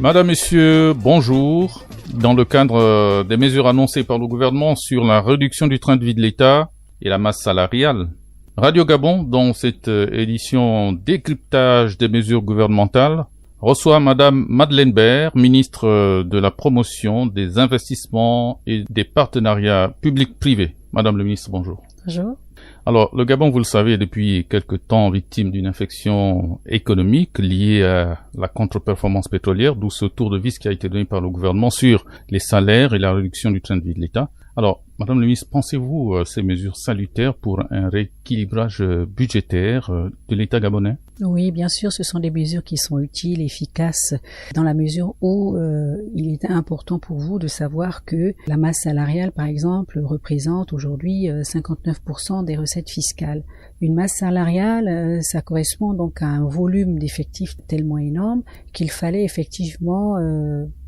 Madame, Messieurs, bonjour. Dans le cadre des mesures annoncées par le gouvernement sur la réduction du train de vie de l'État et la masse salariale, Radio Gabon, dans cette édition décryptage des mesures gouvernementales, reçoit Madame Madeleine Baird, ministre de la promotion des investissements et des partenariats publics-privés. Madame le ministre, bonjour. Bonjour. Alors, le Gabon, vous le savez, est depuis quelque temps victime d'une infection économique liée à la contre-performance pétrolière, d'où ce tour de vis qui a été donné par le gouvernement sur les salaires et la réduction du train de vie de l'État. Alors, Madame le ministre, pensez-vous ces mesures salutaires pour un rééquilibrage budgétaire de l'État gabonais? Oui, bien sûr, ce sont des mesures qui sont utiles, efficaces, dans la mesure où il est important pour vous de savoir que la masse salariale, par exemple, représente aujourd'hui 59% des recettes fiscales. Une masse salariale, ça correspond donc à un volume d'effectifs tellement énorme qu'il fallait effectivement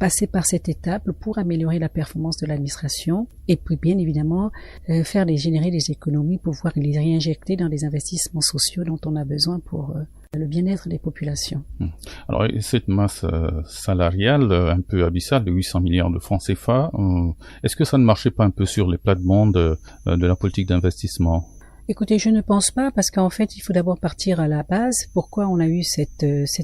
passer par cette étape pour améliorer la performance de l'administration et puis bien évidemment générer des économies pour pouvoir les réinjecter dans des investissements sociaux dont on a besoin pour le bien-être des populations. Alors, cette masse salariale un peu abyssale de 800 milliards de francs CFA, est-ce que ça ne marchait pas un peu sur les plates-bandes de la politique d'investissement? Écoutez, je ne pense pas, parce qu'en fait, il faut d'abord partir à la base. Pourquoi on a eu cette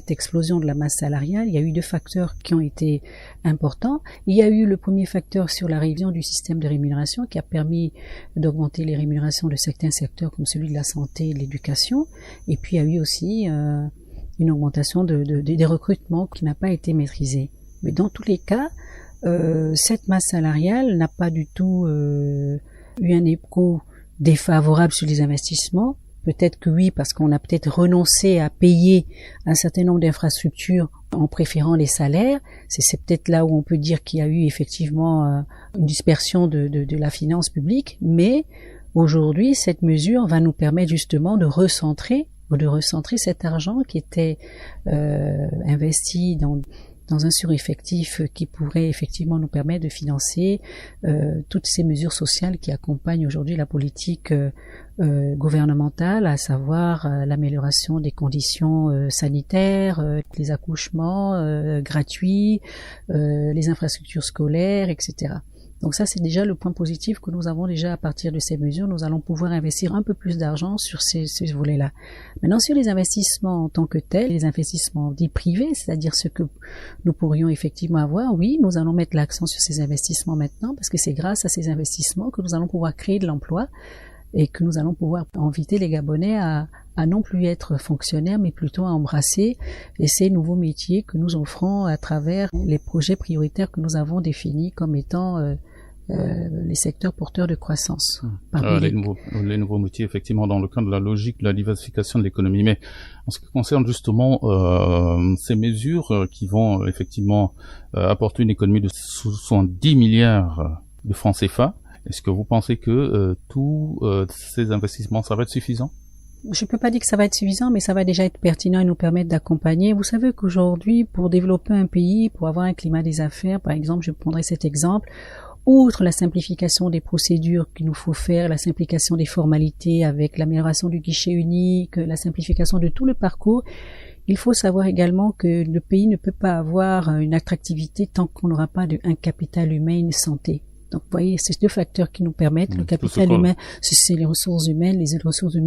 explosion de la masse salariale? Il y a eu deux facteurs qui ont été importants. Il y a eu le premier facteur sur la révision du système de rémunération qui a permis d'augmenter les rémunérations de certains secteurs comme celui de la santé et de l'éducation. Et puis, il y a eu aussi une augmentation des recrutements qui n'a pas été maîtrisée. Mais dans tous les cas, cette masse salariale n'a pas du tout eu un écho défavorable sur les investissements. Peut-être que oui, parce qu'on a peut-être renoncé à payer un certain nombre d'infrastructures en préférant les salaires. C'est peut-être là où on peut dire qu'il y a eu effectivement une dispersion de la finance publique. Mais aujourd'hui, cette mesure va nous permettre justement de recentrer cet argent qui était investi dans un sureffectif qui pourrait effectivement nous permettre de financer toutes ces mesures sociales qui accompagnent aujourd'hui la politique gouvernementale, à savoir l'amélioration des conditions sanitaires, les accouchements gratuits, les infrastructures scolaires, etc. Donc ça, c'est déjà le point positif que nous avons déjà à partir de ces mesures. Nous allons pouvoir investir un peu plus d'argent sur ces volets-là. Maintenant, sur les investissements en tant que tels, les investissements dits privés, c'est-à-dire ce que nous pourrions effectivement avoir, oui, nous allons mettre l'accent sur ces investissements maintenant, parce que c'est grâce à ces investissements que nous allons pouvoir créer de l'emploi et que nous allons pouvoir inviter les Gabonais à non plus être fonctionnaires, mais plutôt à embrasser ces nouveaux métiers que nous offrons à travers les projets prioritaires que nous avons définis comme étant les secteurs porteurs de croissance. Les nouveaux métiers, effectivement, dans le cadre de la logique de la diversification de l'économie. Mais en ce qui concerne justement ces mesures qui vont effectivement apporter une économie de 70 milliards de francs CFA, est-ce que vous pensez que tous ces investissements, ça va être suffisant? Je peux pas dire que ça va être suffisant, mais ça va déjà être pertinent et nous permettre d'accompagner. Vous savez qu'aujourd'hui, pour développer un pays, pour avoir un climat des affaires, par exemple, je prendrai cet exemple, outre la simplification des procédures qu'il nous faut faire, la simplification des formalités avec l'amélioration du guichet unique, la simplification de tout le parcours, il faut savoir également que le pays ne peut pas avoir une attractivité tant qu'on n'aura pas un capital humain et une santé. Donc, vous voyez, c'est deux facteurs qui nous permettent. Le capital humain, c'est les ressources humaines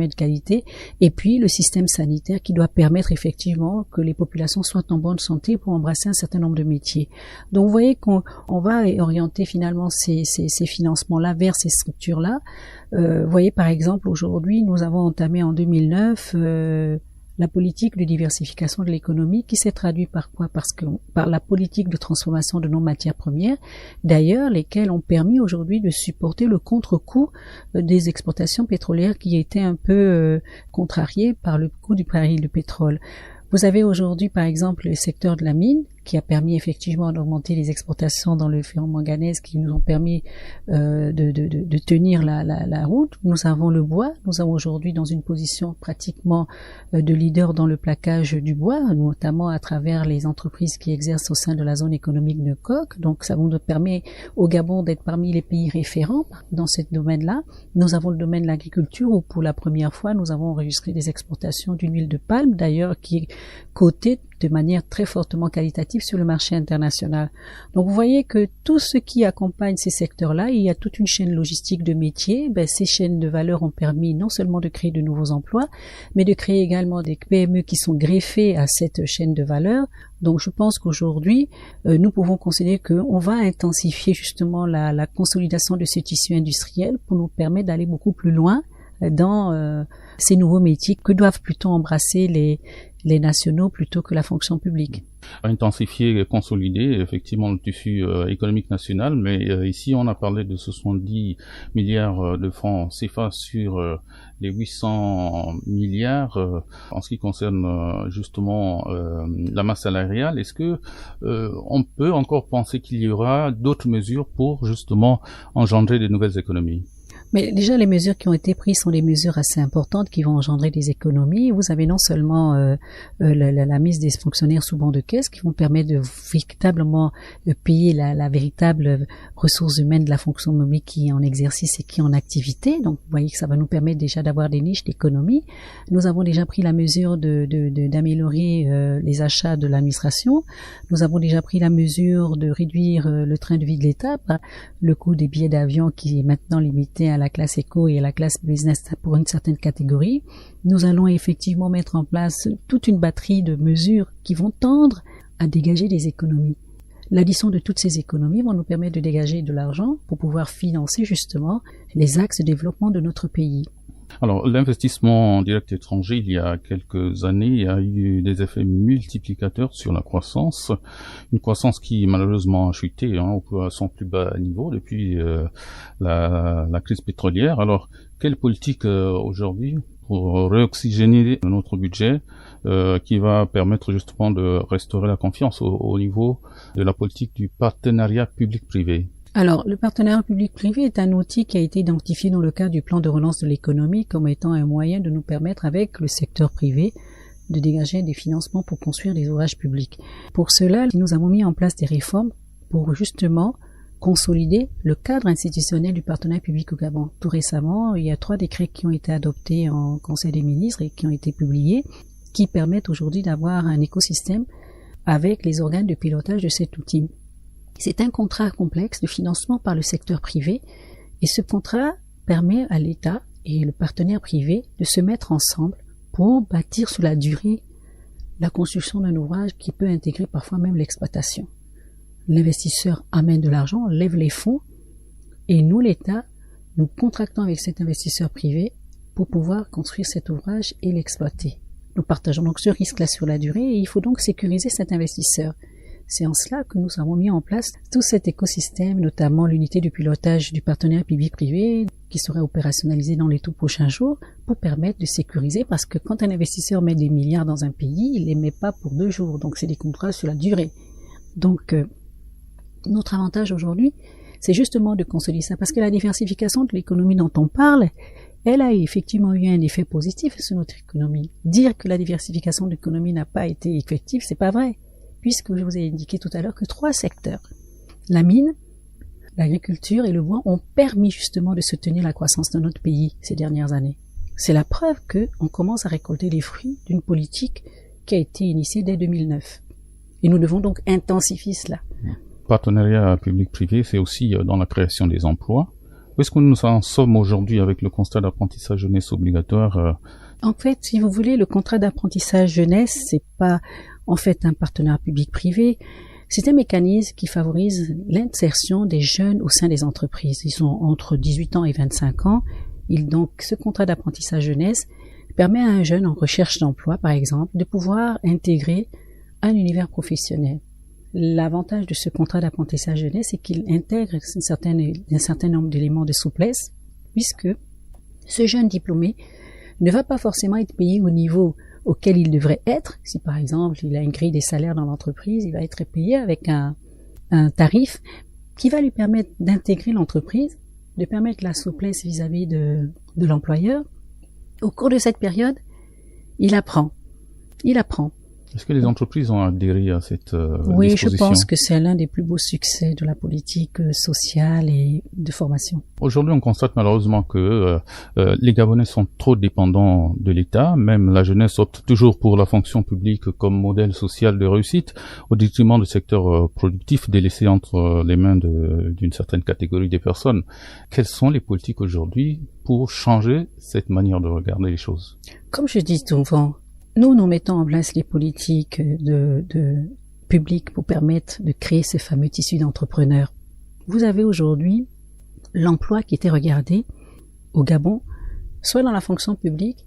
de qualité. Et puis, le système sanitaire qui doit permettre effectivement que les populations soient en bonne santé pour embrasser un certain nombre de métiers. Donc, vous voyez qu'on va orienter finalement ces financements-là vers ces structures-là. Vous voyez, par exemple, aujourd'hui, nous avons entamé en 2009, la politique de diversification de l'économie qui s'est traduite par quoi? Par la politique de transformation de nos matières premières, d'ailleurs, lesquelles ont permis aujourd'hui de supporter le contre-coup des exportations pétrolières qui étaient un peu contrariées par le coût du baril de pétrole. Vous avez aujourd'hui, par exemple, le secteur de la mine qui a permis effectivement d'augmenter les exportations dans le ferro-manganèse qui nous ont permis de tenir la route. Nous avons le bois. Nous avons aujourd'hui dans une position pratiquement de leader dans le plaquage du bois, notamment à travers les entreprises qui exercent au sein de la zone économique de Coq. Donc ça nous permet au Gabon d'être parmi les pays référents dans ce domaine-là. Nous avons le domaine de l'agriculture où pour la première fois nous avons enregistré des exportations d'une huile de palme, d'ailleurs qui est cotée de manière très fortement qualitative sur le marché international. Donc vous voyez que tout ce qui accompagne ces secteurs-là, il y a toute une chaîne logistique de métiers. Ces chaînes de valeur ont permis non seulement de créer de nouveaux emplois, mais de créer également des PME qui sont greffées à cette chaîne de valeur. Donc je pense qu'aujourd'hui, nous pouvons considérer qu'on va intensifier justement la consolidation de ce tissu industriel pour nous permettre d'aller beaucoup plus loin dans ces nouveaux métiers que doivent plutôt embrasser les nationaux plutôt que la fonction publique. Intensifier et consolider effectivement le tissu économique national, mais ici on a parlé de 70 milliards de francs CFA sur les 800 milliards en ce qui concerne justement la masse salariale. Est-ce que on peut encore penser qu'il y aura d'autres mesures pour justement engendrer de nouvelles économies? Mais déjà, les mesures qui ont été prises sont des mesures assez importantes qui vont engendrer des économies. Vous avez non seulement la mise des fonctionnaires sous banc de caisse qui vont permettre de véritablement payer la véritable ressource humaine de la fonction publique qui est en exercice et qui est en activité. Donc, vous voyez que ça va nous permettre déjà d'avoir des niches d'économie. Nous avons déjà pris la mesure d'améliorer les achats de l'administration. Nous avons déjà pris la mesure de réduire le train de vie de l'État, le coût des billets d'avion qui est maintenant limité à la classe éco et à la classe business pour une certaine catégorie. Nous allons effectivement mettre en place toute une batterie de mesures qui vont tendre à dégager des économies. L'addition de toutes ces économies va nous permettre de dégager de l'argent pour pouvoir financer justement les axes de développement de notre pays. Alors, l'investissement direct étranger, il y a quelques années, a eu des effets multiplicateurs sur la croissance. Une croissance qui, malheureusement, a chuté à son plus bas niveau depuis la crise pétrolière. Alors, quelle politique aujourd'hui pour réoxygéner notre budget qui va permettre justement de restaurer la confiance au niveau de la politique du partenariat public-privé? Alors, le partenariat public-privé est un outil qui a été identifié dans le cadre du plan de relance de l'économie comme étant un moyen de nous permettre, avec le secteur privé, de dégager des financements pour construire des ouvrages publics. Pour cela, nous avons mis en place des réformes pour justement consolider le cadre institutionnel du partenariat public au Gabon. Tout récemment, il y a 3 décrets qui ont été adoptés en Conseil des ministres et qui ont été publiés, qui permettent aujourd'hui d'avoir un écosystème avec les organes de pilotage de cet outil. C'est un contrat complexe de financement par le secteur privé et ce contrat permet à l'État et le partenaire privé de se mettre ensemble pour bâtir sur la durée la construction d'un ouvrage qui peut intégrer parfois même l'exploitation. L'investisseur amène de l'argent, lève les fonds et nous, l'État, nous contractons avec cet investisseur privé pour pouvoir construire cet ouvrage et l'exploiter. Nous partageons donc ce risque-là sur la durée et il faut donc sécuriser cet investisseur. C'est en cela que nous avons mis en place tout cet écosystème, notamment l'unité de pilotage du partenariat public-privé qui sera opérationnalisée dans les tout prochains jours pour permettre de sécuriser parce que quand un investisseur met des milliards dans un pays, il les met pas pour 2 jours, donc c'est des contrats sur la durée. Donc notre avantage aujourd'hui, c'est justement de consolider ça parce que la diversification de l'économie dont on parle, elle a effectivement eu un effet positif sur notre économie. Dire que la diversification de l'économie n'a pas été effective, c'est pas vrai. Puisque je vous ai indiqué tout à l'heure que 3 secteurs, la mine, l'agriculture et le bois, ont permis justement de soutenir la croissance de notre pays ces dernières années. C'est la preuve qu'on commence à récolter les fruits d'une politique qui a été initiée dès 2009. Et nous devons donc intensifier cela. Partenariat public-privé, c'est aussi dans la création des emplois. Où est-ce que nous en sommes aujourd'hui avec le contrat d'apprentissage jeunesse obligatoire? En fait, si vous voulez, le contrat d'apprentissage jeunesse, c'est pas en fait un partenariat public-privé. C'est un mécanisme qui favorise l'insertion des jeunes au sein des entreprises. Ils sont entre 18 ans et 25 ans. Donc, ce contrat d'apprentissage jeunesse permet à un jeune en recherche d'emploi, par exemple, de pouvoir intégrer un univers professionnel. L'avantage de ce contrat d'apprentissage jeunesse, c'est qu'il intègre un certain nombre d'éléments de souplesse, puisque ce jeune diplômé ne va pas forcément être payé au niveau auquel il devrait être. Si par exemple il a une grille des salaires dans l'entreprise, il va être payé avec un tarif qui va lui permettre d'intégrer l'entreprise, de permettre la souplesse vis-à-vis de l'employeur. Au cours de cette période, il apprend. Est-ce que les entreprises ont adhéré à cette Oui, disposition? je pense que c'est l'un des plus beaux succès de la politique sociale et de formation. Aujourd'hui, on constate malheureusement que les Gabonais sont trop dépendants de l'État. Même la jeunesse opte toujours pour la fonction publique comme modèle social de réussite, au détriment du secteur productif délaissé entre les mains d'une certaine catégorie de personnes. Quelles sont les politiques aujourd'hui pour changer cette manière de regarder les choses? Comme je dis souvent, nous mettons en place les politiques de publiques pour permettre de créer ce fameux tissu d'entrepreneurs. Vous avez aujourd'hui l'emploi qui était regardé au Gabon, soit dans la fonction publique,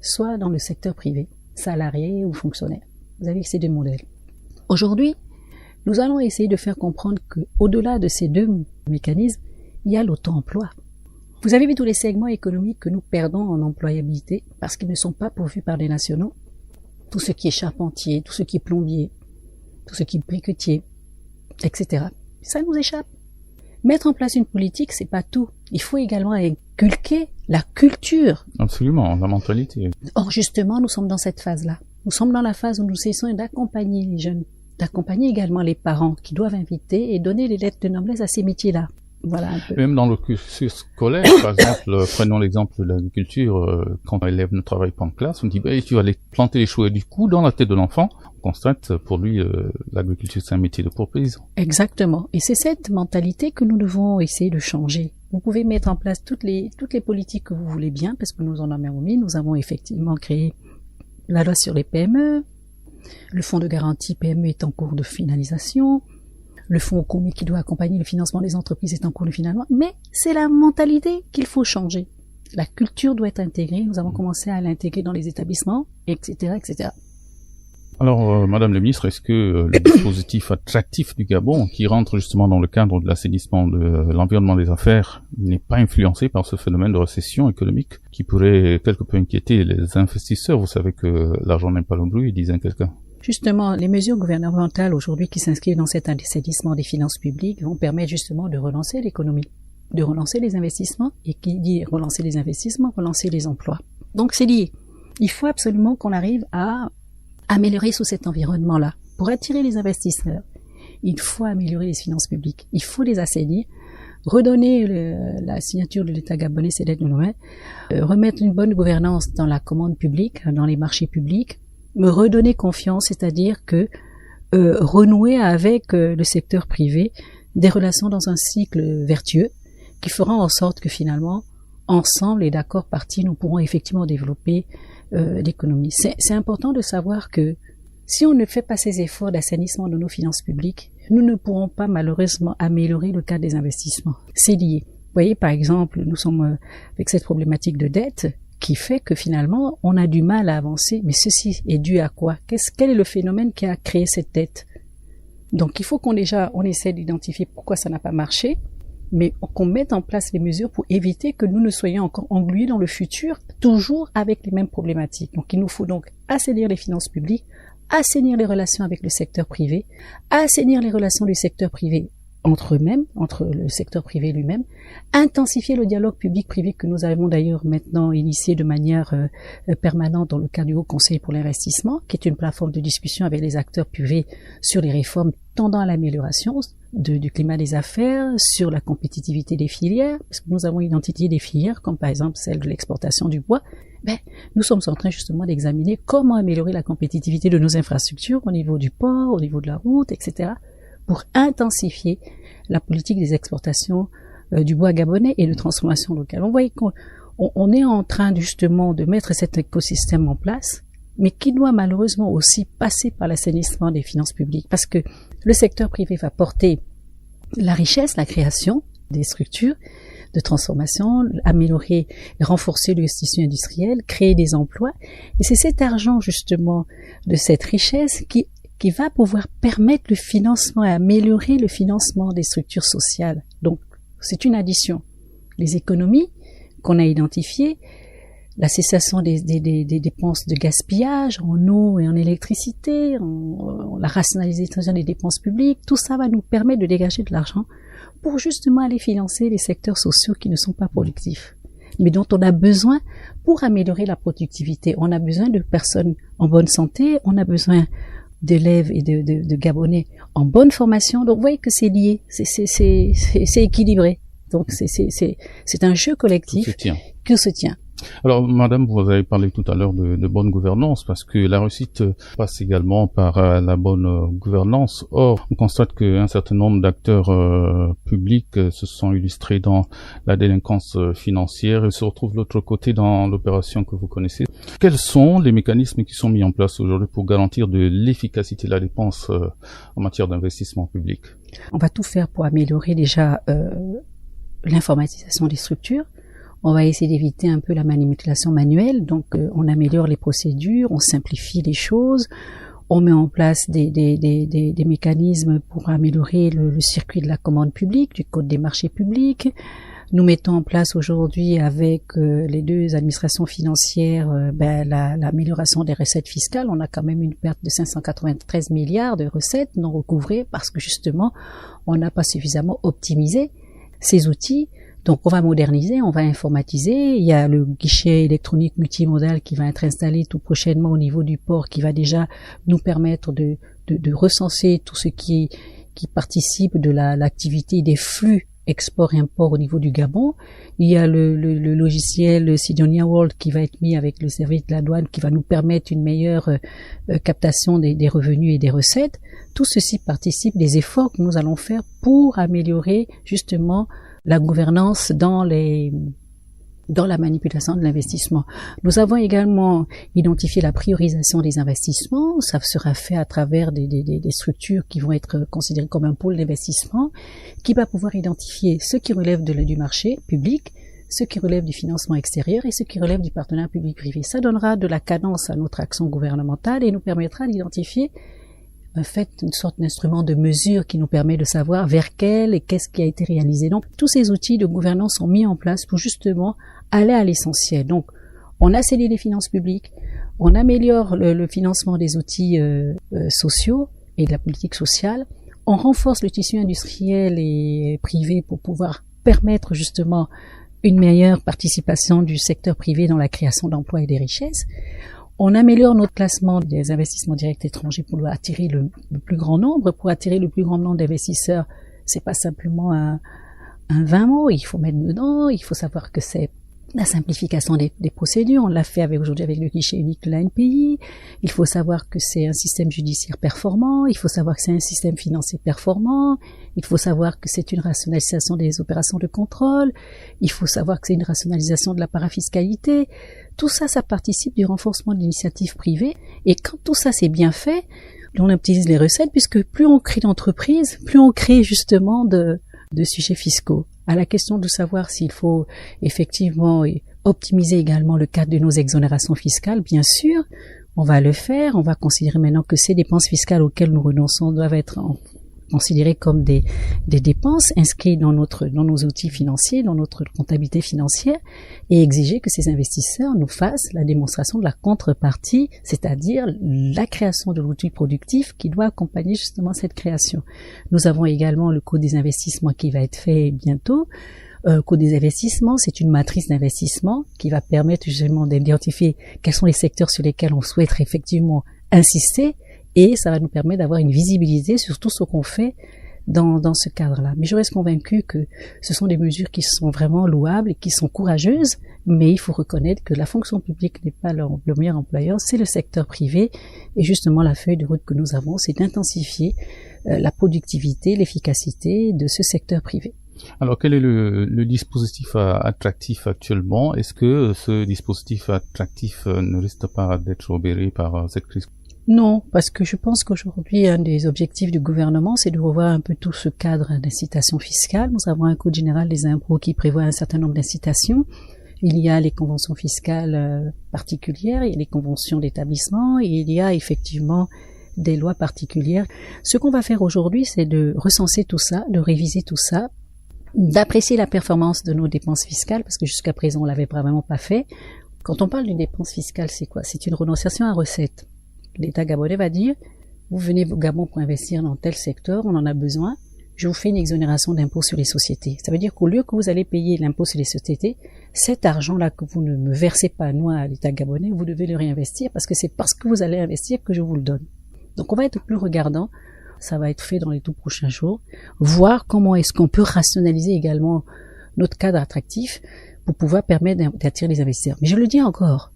soit dans le secteur privé, salarié ou fonctionnaire. Vous avez ces deux modèles. Aujourd'hui, nous allons essayer de faire comprendre qu'au-delà de ces deux mécanismes, il y a l'auto-emploi. Vous avez vu tous les segments économiques que nous perdons en employabilité parce qu'ils ne sont pas pourvus par des nationaux. Tout ce qui est charpentier, tout ce qui est plombier, tout ce qui est briquetier, etc. Ça nous échappe. Mettre en place une politique, c'est pas tout. Il faut également inculquer la culture. Absolument, la mentalité. Or, justement, nous sommes dans cette phase-là. Nous sommes dans la phase où nous essayons d'accompagner les jeunes, d'accompagner également les parents qui doivent inviter et donner les lettres de noblesse à ces métiers-là. Voilà un peu. Même dans le cursus scolaire, par exemple, prenons l'exemple de l'agriculture, quand un élève ne travaille pas en classe, on dit tu vas aller planter les choux, et du coup, dans la tête de l'enfant, on constate pour lui l'agriculture c'est un métier de pauvre paysan. Exactement. Et c'est cette mentalité que nous devons essayer de changer. Vous pouvez mettre en place toutes les politiques que vous voulez bien, parce que nous en avons mis. Nous avons effectivement créé la loi sur les PME, le fonds de garantie PME est en cours de finalisation. Le fonds commun qui doit accompagner le financement des entreprises est en cours de financement, mais c'est la mentalité qu'il faut changer. La culture doit être intégrée, nous avons commencé à l'intégrer dans les établissements, etc., etc. Alors, Madame la Ministre, est-ce que le dispositif attractif du Gabon, qui rentre justement dans le cadre de l'assainissement de l'environnement des affaires, n'est pas influencé par ce phénomène de récession économique qui pourrait quelque peu inquiéter les investisseurs? Vous savez que l'argent n'aime pas le bruit, disait quelqu'un. Justement, les mesures gouvernementales aujourd'hui qui s'inscrivent dans cet assainissement des finances publiques vont permettre justement de relancer l'économie, de relancer les investissements, et qui dit relancer les investissements, relancer les emplois. Donc c'est lié. Il faut absolument qu'on arrive à améliorer sous cet environnement-là. Pour attirer les investisseurs, il faut améliorer les finances publiques, il faut les assainir, redonner la signature de l'État gabonais, c'est d'être nommé, remettre une bonne gouvernance dans la commande publique, dans les marchés publics, me redonner confiance, c'est-à-dire que renouer avec le secteur privé des relations dans un cycle vertueux qui fera en sorte que finalement, ensemble et d'accord partis, nous pourrons effectivement développer l'économie. C'est important de savoir que si on ne fait pas ces efforts d'assainissement de nos finances publiques, nous ne pourrons pas malheureusement améliorer le cadre des investissements. C'est lié. Vous voyez, par exemple, nous sommes avec cette problématique de dette qui fait que finalement, on a du mal à avancer. Mais ceci est dû à quoi? Quel est le phénomène qui a créé cette dette? Donc, il faut qu'on essaie d'identifier pourquoi ça n'a pas marché, mais qu'on mette en place les mesures pour éviter que nous ne soyons encore englués dans le futur, toujours avec les mêmes problématiques. Donc, il nous faut donc assainir les finances publiques, assainir les relations avec le secteur privé, assainir les relations du secteur privé entre eux-mêmes, entre le secteur privé lui-même, intensifier le dialogue public-privé que nous avons d'ailleurs maintenant initié de manière permanente dans le cadre du Haut Conseil pour l'investissement, qui est une plateforme de discussion avec les acteurs privés sur les réformes tendant à l'amélioration du climat des affaires, sur la compétitivité des filières, parce que nous avons identifié des filières, comme par exemple celle de l'exportation du bois. Nous sommes en train justement d'examiner comment améliorer la compétitivité de nos infrastructures au niveau du port, au niveau de la route, etc., pour intensifier la politique des exportations du bois gabonais et de transformation locale. On voit qu'on est en train justement de mettre cet écosystème en place, mais qui doit malheureusement aussi passer par l'assainissement des finances publiques, parce que le secteur privé va porter la richesse, la création des structures de transformation, améliorer et renforcer le tissu industriel, créer des emplois, et c'est cet argent justement de cette richesse qui va pouvoir permettre le financement et améliorer le financement des structures sociales. Donc, c'est une addition. Les économies qu'on a identifiées, la cessation des dépenses de gaspillage en eau et en électricité, la rationalisation des dépenses publiques, tout ça va nous permettre de dégager de l'argent pour justement aller financer les secteurs sociaux qui ne sont pas productifs. mais dont on a besoin pour améliorer la productivité. On a besoin de personnes en bonne santé, on a besoin d'élèves et de Gabonais en bonne formation. Donc, vous voyez que c'est lié, c'est équilibré. Donc, c'est un jeu collectif qui se tient. Alors, madame, vous avez parlé tout à l'heure de bonne gouvernance, parce que la réussite passe également par la bonne gouvernance. Or, on constate qu'un certain nombre d'acteurs publics se sont illustrés dans la délinquance financière et se retrouvent de l'autre côté dans l'opération que vous connaissez. Quels sont les mécanismes qui sont mis en place aujourd'hui pour garantir de l'efficacité de la dépense en matière d'investissement public? On va tout faire pour améliorer déjà l'informatisation des structures. On va essayer d'éviter un peu la manipulation manuelle, donc on améliore les procédures, on simplifie les choses, on met en place des mécanismes pour améliorer le circuit de la commande publique, du code des marchés publics. Nous mettons en place aujourd'hui avec les deux administrations financières l'amélioration des recettes fiscales. On a quand même une perte de 593 milliards de recettes non recouvrées parce que justement on n'a pas suffisamment optimisé ces outils. Donc on va moderniser, on va informatiser. Il y a le guichet électronique multimodal qui va être installé tout prochainement au niveau du port, qui va déjà nous permettre de recenser tout ce qui participe de l'activité des flux export-import au niveau du Gabon. Il y a le logiciel Sidonia World qui va être mis avec le service de la douane, qui va nous permettre une meilleure captation des revenus et des recettes. Tout ceci participe des efforts que nous allons faire pour améliorer justement la gouvernance dans la manipulation de l'investissement. Nous avons également identifié la priorisation des investissements. Ça sera fait à travers des structures qui vont être considérées comme un pôle d'investissement, qui va pouvoir identifier ce qui relève du marché public, ce qui relève du financement extérieur et ce qui relève du partenariat public-privé. Ça donnera de la cadence à notre action gouvernementale et nous permettra d'identifier en fait une sorte d'instrument de mesure qui nous permet de savoir vers quel et qu'est-ce qui a été réalisé. Donc tous ces outils de gouvernance sont mis en place pour justement aller à l'essentiel. Donc on assainit les finances publiques, on améliore le financement des outils sociaux et de la politique sociale, on renforce le tissu industriel et privé pour pouvoir permettre justement une meilleure participation du secteur privé dans la création d'emplois et des richesses. On améliore notre classement des investissements directs étrangers pour attirer le plus grand nombre. Pour attirer le plus grand nombre d'investisseurs, c'est pas simplement un 20 mots, il faut mettre dedans, il faut savoir que c'est la simplification des procédures. On l'a fait aujourd'hui avec le guichet unique de l'ANPI. Il faut savoir que c'est un système judiciaire performant. Il faut savoir que c'est un système financier performant. Il faut savoir que c'est une rationalisation des opérations de contrôle. Il faut savoir que c'est une rationalisation de la parafiscalité. Tout ça, ça participe du renforcement de l'initiative privée. Et quand tout ça c'est bien fait, on optimise les recettes, puisque plus on crée d'entreprises, plus on crée justement de sujets fiscaux. À la question de savoir s'il faut effectivement optimiser également le cadre de nos exonérations fiscales, bien sûr, on va le faire. On va considérer maintenant que ces dépenses fiscales auxquelles nous renonçons doivent être considérées comme des dépenses inscrites dans nos outils financiers, dans notre comptabilité financière, et exiger que ces investisseurs nous fassent la démonstration de la contrepartie, c'est-à-dire la création de l'outil productif qui doit accompagner justement cette création. Nous avons également le coût des investissements qui va être fait bientôt. Coût des investissements, c'est une matrice d'investissement qui va permettre justement d'identifier quels sont les secteurs sur lesquels on souhaite effectivement insister, et ça va nous permettre d'avoir une visibilité sur tout ce qu'on fait dans ce cadre-là. Mais je reste convaincue que ce sont des mesures qui sont vraiment louables et qui sont courageuses, mais il faut reconnaître que la fonction publique n'est pas le meilleur employeur, c'est le secteur privé. Et justement, la feuille de route que nous avons, c'est d'intensifier la productivité, l'efficacité de ce secteur privé. Alors, quel est le dispositif attractif actuellement? Est-ce que ce dispositif attractif ne risque pas d'être obéré par cette crise? Non, parce que je pense qu'aujourd'hui, un des objectifs du gouvernement, c'est de revoir un peu tout ce cadre d'incitation fiscale. Nous avons un code général des impôts qui prévoit un certain nombre d'incitations. Il y a les conventions fiscales particulières, il y a les conventions d'établissement, et il y a effectivement des lois particulières. Ce qu'on va faire aujourd'hui, c'est de recenser tout ça, de réviser tout ça, d'apprécier la performance de nos dépenses fiscales, parce que jusqu'à présent, on l'avait vraiment pas fait. Quand on parle d'une dépense fiscale, c'est quoi? C'est une renonciation à recettes. L'État gabonais va dire, vous venez au Gabon pour investir dans tel secteur, on en a besoin, je vous fais une exonération d'impôt sur les sociétés. Ça veut dire qu'au lieu que vous allez payer l'impôt sur les sociétés, cet argent-là que vous ne me versez pas, nous, à l'État gabonais, vous devez le réinvestir parce que c'est parce que vous allez investir que je vous le donne. Donc on va être plus regardant. Ça va être fait dans les tout prochains jours. Voir comment est-ce qu'on peut rationaliser également notre cadre attractif pour pouvoir permettre d'attirer les investisseurs. Mais je le dis encore,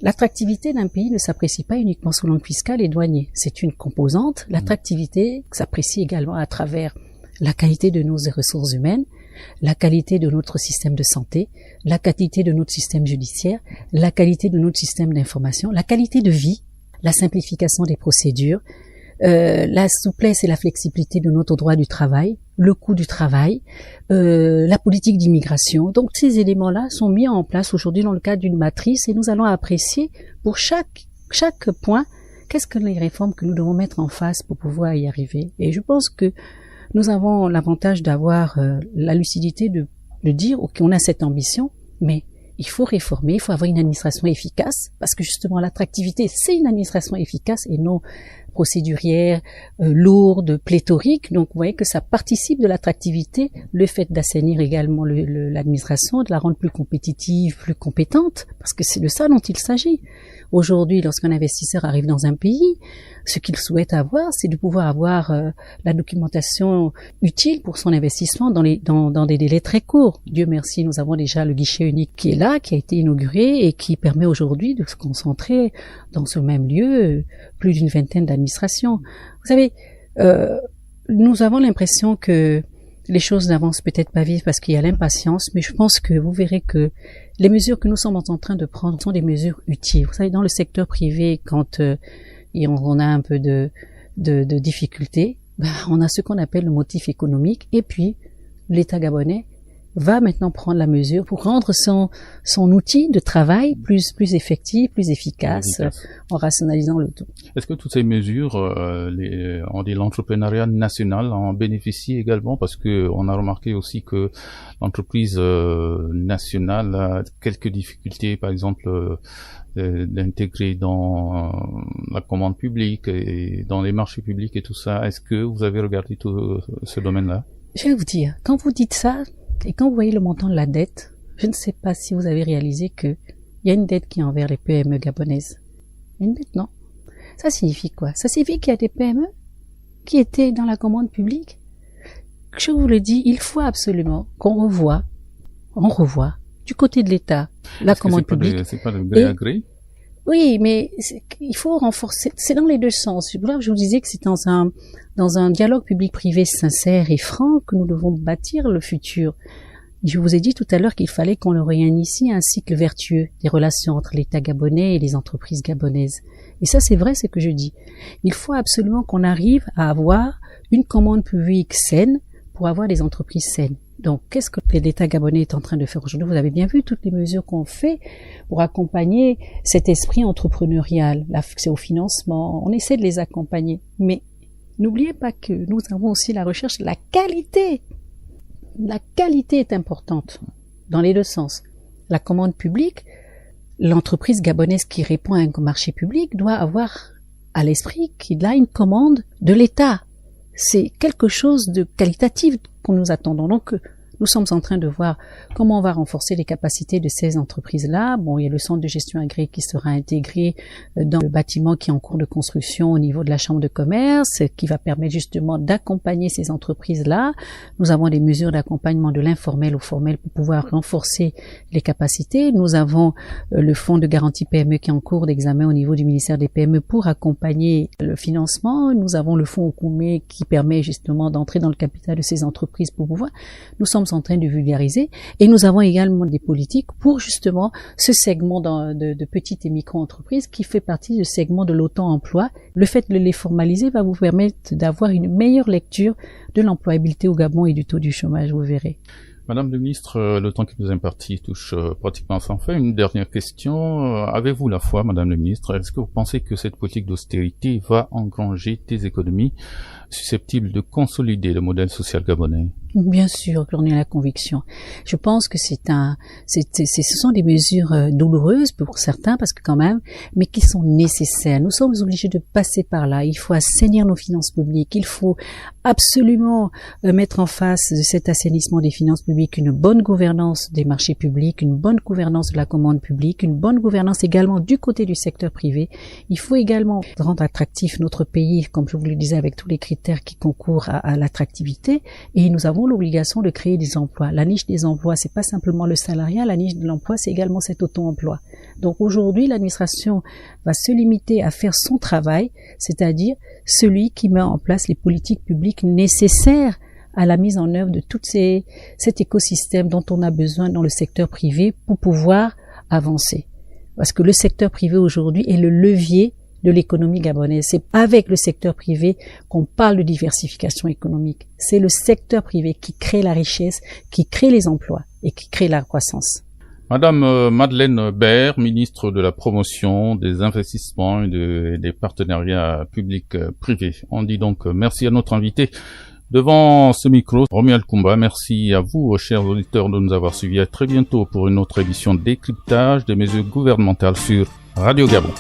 l'attractivité d'un pays ne s'apprécie pas uniquement sous l'angle fiscal et douanier. C'est une composante. L'attractivité s'apprécie également à travers la qualité de nos ressources humaines, la qualité de notre système de santé, la qualité de notre système judiciaire, la qualité de notre système d'information, la qualité de vie, la simplification des procédures, la souplesse et la flexibilité de notre droit du travail, le coût du travail, la politique d'immigration. Donc ces éléments-là sont mis en place aujourd'hui dans le cadre d'une matrice et nous allons apprécier pour chaque point qu'est-ce que les réformes que nous devons mettre en face pour pouvoir y arriver. Et je pense que nous avons l'avantage d'avoir la lucidité de dire qu'on a cette ambition, mais il faut réformer, il faut avoir une administration efficace, parce que justement l'attractivité, c'est une administration efficace et non procédurière, lourde, pléthorique. Donc vous voyez que ça participe de l'attractivité, le fait d'assainir également l'administration, de la rendre plus compétitive, plus compétente, parce que c'est de ça dont il s'agit. Aujourd'hui, lorsqu'un investisseur arrive dans un pays, ce qu'il souhaite avoir, c'est de pouvoir avoir la documentation utile pour son investissement dans des délais très courts. Dieu merci, nous avons déjà le guichet unique qui est là, qui a été inauguré et qui permet aujourd'hui de se concentrer dans ce même lieu plus d'une vingtaine d'administrations. Vous savez, nous avons l'impression que les choses n'avancent peut-être pas vite parce qu'il y a l'impatience, mais je pense que vous verrez que les mesures que nous sommes en train de prendre sont des mesures utiles. Vous savez, dans le secteur privé, quand on a un peu de difficultés, on a ce qu'on appelle le motif économique, et puis l'État gabonais va maintenant prendre la mesure pour rendre son outil de travail plus effectif, plus efficace, en rationalisant le tout. Est-ce que toutes ces mesures, on dit l'entrepreneuriat national en bénéficie également, parce que on a remarqué aussi que l'entreprise nationale a quelques difficultés, par exemple d'intégrer dans la commande publique et dans les marchés publics et tout ça. Est-ce que vous avez regardé tout ce domaine-là? Je vais vous dire, quand vous dites ça, et quand vous voyez le montant de la dette, je ne sais pas si vous avez réalisé que il y a une dette qui est envers les PME gabonaises. Une dette, non? Ça signifie quoi? Ça signifie qu'il y a des PME qui étaient dans la commande publique. Je vous le dis, il faut absolument qu'on revoie du côté de l'État la commande publique. C'est pas de gré à gré? Oui, mais il faut renforcer. C'est dans les deux sens. Je vous disais que c'est dans un dialogue public-privé sincère et franc que nous devons bâtir le futur. Je vous ai dit tout à l'heure qu'il fallait qu'on réinitie un cycle vertueux des relations entre l'État gabonais et les entreprises gabonaises. Et ça, c'est vrai, c'est ce que je dis. Il faut absolument qu'on arrive à avoir une commande publique saine pour avoir des entreprises saines. Donc, qu'est-ce que l'État gabonais est en train de faire aujourd'hui? Vous avez bien vu toutes les mesures qu'on fait pour accompagner cet esprit entrepreneurial, l'accès au financement. On essaie de les accompagner. Mais n'oubliez pas que nous avons aussi la recherche de la qualité. La qualité est importante dans les deux sens. La commande publique, l'entreprise gabonaise qui répond à un marché public doit avoir à l'esprit qu'il a une commande de l'État. C'est quelque chose de qualitatif qu'on nous attendons. Donc, nous sommes en train de voir comment on va renforcer les capacités de ces entreprises-là. Bon, il y a le centre de gestion agréé qui sera intégré dans le bâtiment qui est en cours de construction au niveau de la chambre de commerce, qui va permettre justement d'accompagner ces entreprises-là. Nous avons des mesures d'accompagnement de l'informel au formel pour pouvoir renforcer les capacités. Nous avons le fonds de garantie PME qui est en cours d'examen au niveau du ministère des PME pour accompagner le financement. Nous avons le fonds Okoumé qui permet justement d'entrer dans le capital de ces entreprises pour pouvoir. Nous sommes en train de vulgariser et nous avons également des politiques pour justement ce segment de petites et micro-entreprises qui fait partie du segment de l'auto-emploi. Le fait de les formaliser va vous permettre d'avoir une meilleure lecture de l'employabilité au Gabon et du taux du chômage, vous verrez. Madame le ministre, le temps qui nous est imparti touche pratiquement à sa fin. Une dernière question. Avez-vous la foi, Madame le ministre? Est-ce que vous pensez que cette politique d'austérité va engranger des économies susceptible de consolider le modèle social gabonais? Bien sûr que l'on est à la conviction. Je pense que ce sont des mesures douloureuses pour certains, parce que quand même, mais qui sont nécessaires. Nous sommes obligés de passer par là. Il faut assainir nos finances publiques. Il faut absolument mettre en face de cet assainissement des finances publiques une bonne gouvernance des marchés publics, une bonne gouvernance de la commande publique, une bonne gouvernance également du côté du secteur privé. Il faut également rendre attractif notre pays, comme je vous le disais, avec tous les critères qui concourent à l'attractivité. Et nous avons l'obligation de créer des emplois. La niche des emplois, c'est pas simplement le salariat, la niche de l'emploi, c'est également cet auto-emploi. Donc aujourd'hui, l'administration va se limiter à faire son travail, c'est-à-dire celui qui met en place les politiques publiques nécessaires à la mise en œuvre de cet écosystème dont on a besoin dans le secteur privé pour pouvoir avancer. Parce que le secteur privé aujourd'hui est le levier de l'économie gabonaise. C'est avec le secteur privé qu'on parle de diversification économique. C'est le secteur privé qui crée la richesse, qui crée les emplois et qui crée la croissance. Madame Madeleine Baird, ministre de la Promotion, des Investissements et des Partenariats publics-privés. On dit donc merci à notre invité. Devant ce micro, Romuald Kumba, merci à vous, chers auditeurs, de nous avoir suivis. À très bientôt pour une autre édition de décryptage des mesures gouvernementales sur Radio Gabon.